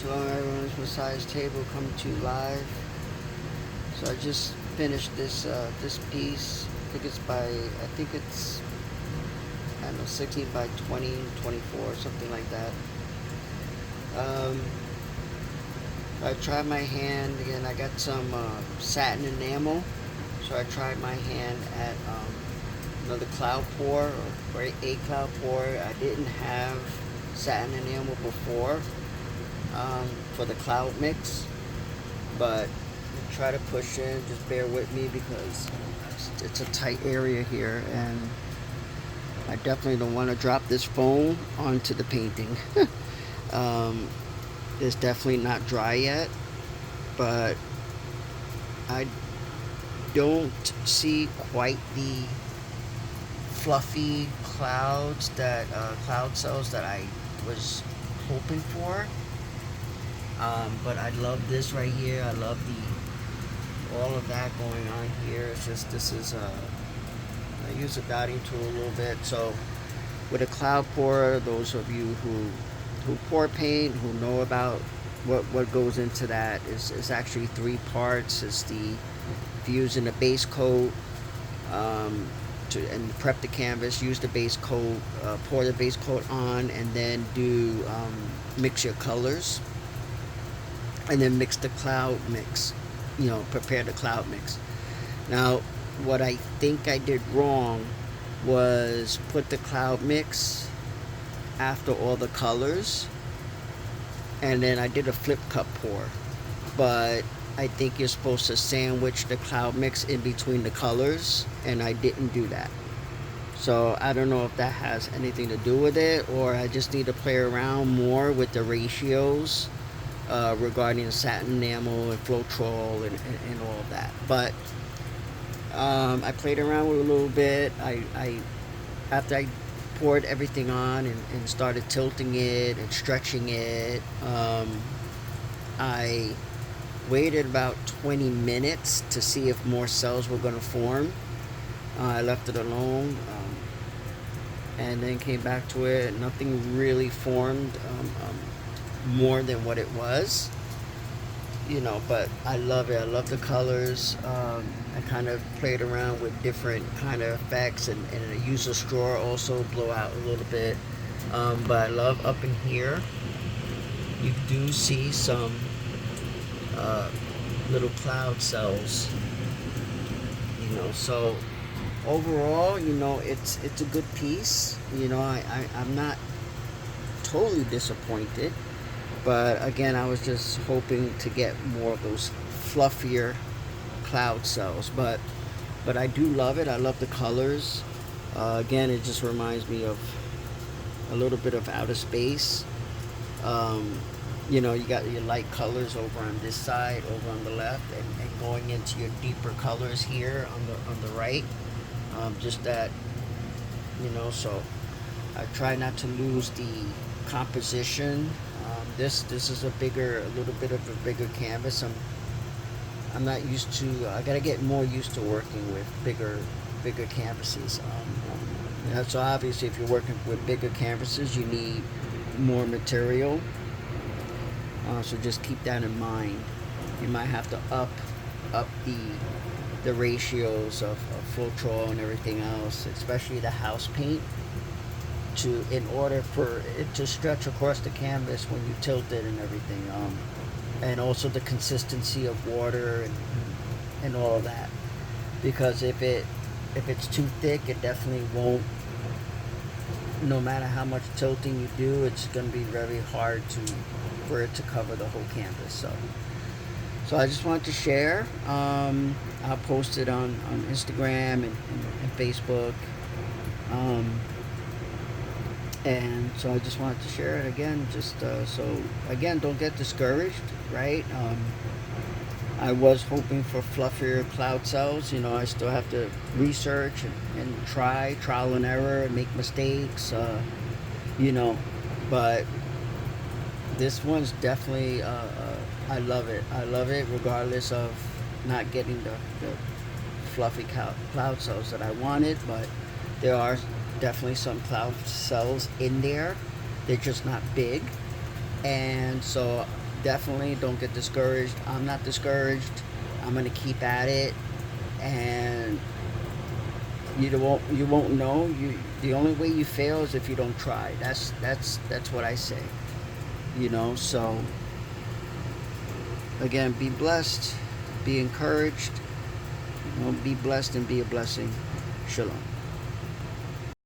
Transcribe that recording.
Shalom everyone, it's Messiah's Table coming to you live. So I just finished this piece. I think it's I don't know, 16 by 20, 24, something like that. I tried my hand again. I got some satin enamel, so I tried my hand at the cloud pour or a cloud pour. I didn't have satin enamel before for the cloud mix, but try to push in. Just bear with me because it's a tight area here, and I definitely don't want to drop this foam onto the painting. It's definitely not dry yet, but I don't see quite the fluffy clouds that cloud cells that I was hoping for. But I love this right here. I love all of that going on here. It's just I use a dotting tool a little bit. So with a cloud pourer, those of you who pour paint, who know about what goes into that, is actually three parts. It's if you're using a base coat and prep the canvas, use the base coat, pour the base coat on, and then mix your colors, and then mix the cloud mix. Prepare the cloud mix. Now, what I think I did wrong was put the cloud mix after all the colors, and then I did a flip cup pour, but I think you're supposed to sandwich the cloud mix in between the colors, and I didn't do that. So I don't know if that has anything to do with it, or I just need to play around more with the ratios regarding the satin enamel and Floetrol and all of that. But I played around with it a little bit. After I poured everything on and started tilting it and stretching it, I waited about 20 minutes to see if more cells were going to form. I left it alone, and then came back to it. Nothing really formed more than what it was, but I love it. I love the colors. I kind of played around with different kind of effects, and I used a straw also blow out a little bit, but I love up in here you do see some little cloud cells, so overall, it's a good piece. I'm not totally disappointed, but again, I was just hoping to get more of those fluffier cloud cells, but I do love it. I love the colors. Again, it just reminds me of a little bit of outer space. You got your light colors over on this side, over on the left, and going into your deeper colors here on the right. Just that, so I try not to lose the composition. This is a little bit of a bigger canvas. I'm not used to. I gotta get more used to working with bigger canvases. So obviously, if you're working with bigger canvases, you need more material. So just keep that in mind. You might have to up the ratios of Floetrol and everything else, especially the house paint, in order for it to stretch across the canvas when you tilt it and everything, and also the consistency of water and all of that, because if it's too thick, it definitely won't. No matter how much tilting you do, it's going to be very hard for it to cover the whole canvas. So I just wanted to share. I'll post it on Instagram and Facebook. And so I just wanted to share it again, so again, don't get discouraged, right? I was hoping for fluffier cloud cells. I still have to research and trial and error, and make mistakes, but this one's definitely, I love it. I love it regardless of not getting the fluffy cloud cells that I wanted, but there are definitely some cloud cells in there. They're just not big, and so definitely don't get discouraged. I'm not discouraged. I'm gonna keep at it, and you won't know. The only way you fail is if you don't try. That's what I say. So again, be blessed, be encouraged. Be blessed and be a blessing. Shalom.